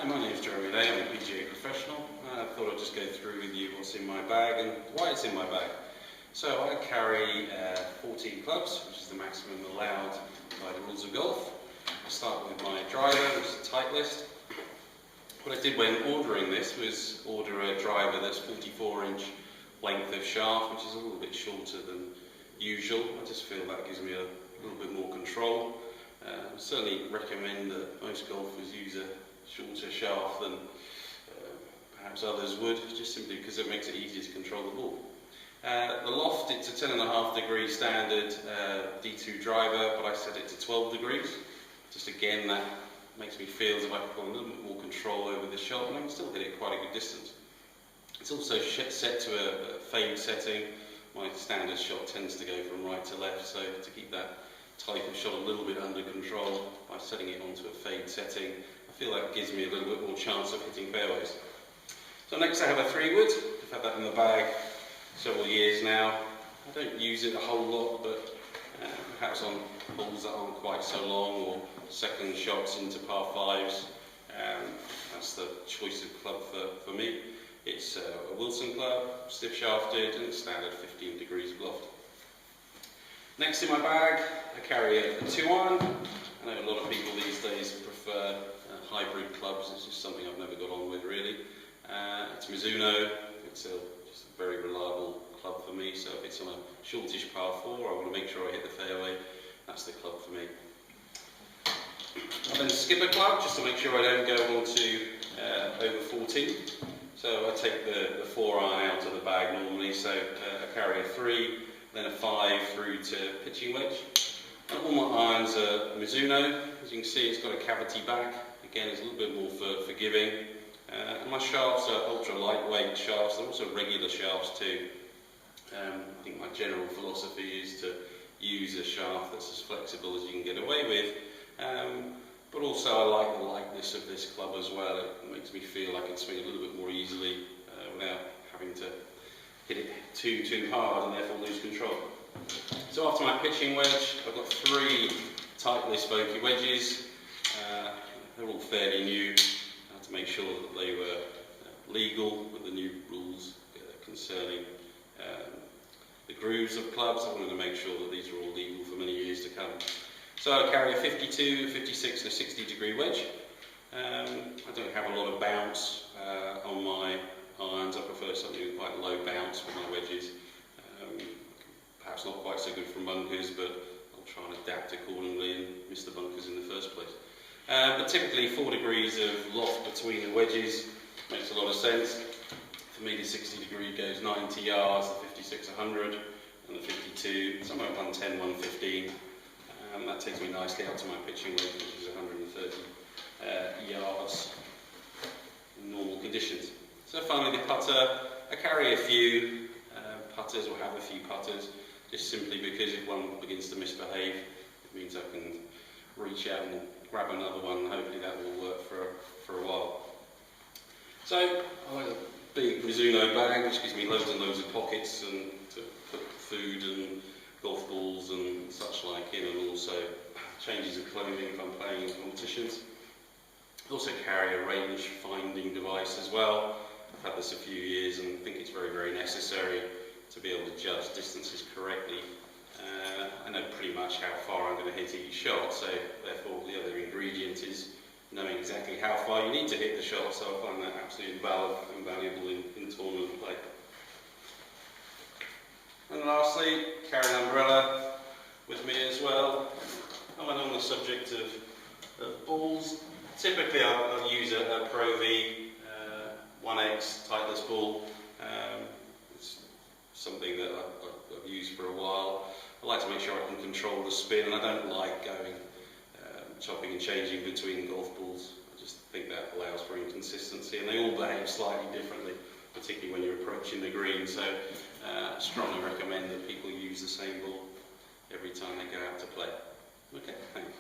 my name is Jeremy Day, I'm a PGA professional. I thought I'd just go through with you what's in my bag and why it's in my bag. So I carry 14 clubs, which is the maximum allowed by the rules of golf. I start with my driver, which is a Titleist. What I did when ordering this was order a driver that's 44-inch length of shaft, which is a little bit shorter than usual. I just feel that gives me a little bit more control. I certainly recommend that most golfers use a shorter shaft than perhaps others would, just simply because it makes it easier to control the ball. The loft, it's a 10.5 degree standard D2 driver, but I set it to 12 degrees. Just again, that makes me feel as if I can put a little bit more control over the shot, and I can still hit it quite a good distance. It's also set to a fade setting. My standard shot tends to go from right to left, so to keep that type of shot a little bit under control by setting it onto a fade setting, I feel that gives me a little bit more chance of hitting fairways. So next I have a 3-wood. I've had that in the bag several years now. I don't use it a whole lot, but perhaps on balls that aren't quite so long or second shots into par 5s, that's the choice of club for me. It's a Wilson club, stiff shafted, and it's standard 15 degrees of loft. Next in my bag, I carry a 2-iron. I know a lot of people these days prefer hybrid clubs. It's just something I've never got on with really. It's Mizuno. It's just a very reliable club for me. So if it's on a shortish par 4, I want to make sure I hit the fairway. That's the club for me. I then skip a club just to make sure I don't go on to over 14. So I take the 4-iron out of the bag normally. So I carry a 3. Then a 5 through to pitching wedge. And all my irons are Mizuno. As you can see, it's got a cavity back. Again, it's a little bit more forgiving. And my shafts are ultra lightweight shafts. They're also regular shafts too. I think my general philosophy is to use a shaft that's as flexible as you can get away with. But also I like the lightness of this club as well. It makes me feel I can swing a little bit more easily without having to hit it too hard and therefore lose control. So after my pitching wedge, I've got 3 Titleist Vokey wedges. They're all fairly new. I had to make sure that they were legal with the new rules concerning the grooves of clubs. I wanted to make sure that these were all legal for many years to come. So I carry a 52, a 56 and a 60 degree wedge. I don't have a lot of bounce on my irons. I prefer something with quite low bounce with my wedges. Perhaps not quite so good from bunkers, but I'll try and adapt accordingly and miss the bunkers in the first place. But typically 4 degrees of loft between the wedges makes a lot of sense. For me the 60 degree goes 90 yards, the 56 100, and the 52 somewhere 110, 115. That takes me nicely out to my pitching wedge, which is 130 yards in normal conditions. So finally the putter, I carry a few putters, or have a few putters, just simply because if one begins to misbehave, it means I can reach out and grab another one, and hopefully that will work for a while. So I have a big Mizuno bag, which gives me loads and loads of pockets and to put food and golf balls and such like in, and also changes of clothing if I'm playing in competitions. I also carry a range finding device as well. I've had this a few years and think it's very necessary to be able to judge distances correctly. I know pretty much how far I'm going to hit each shot, so therefore the other ingredient is knowing exactly how far you need to hit the shot, so I find that absolutely invaluable in tournament play. And lastly, carry an umbrella with me as well. And on the subject of balls, typically I'll use a Pro V 1X Titleist ball. It's something that I've used for a while. I like to make sure I can control the spin, and I don't like going chopping and changing between golf balls. I just think that allows for inconsistency, and they all behave slightly differently, particularly when you're approaching the green. So I strongly recommend that people use the same ball every time they go out to play. Okay, thanks.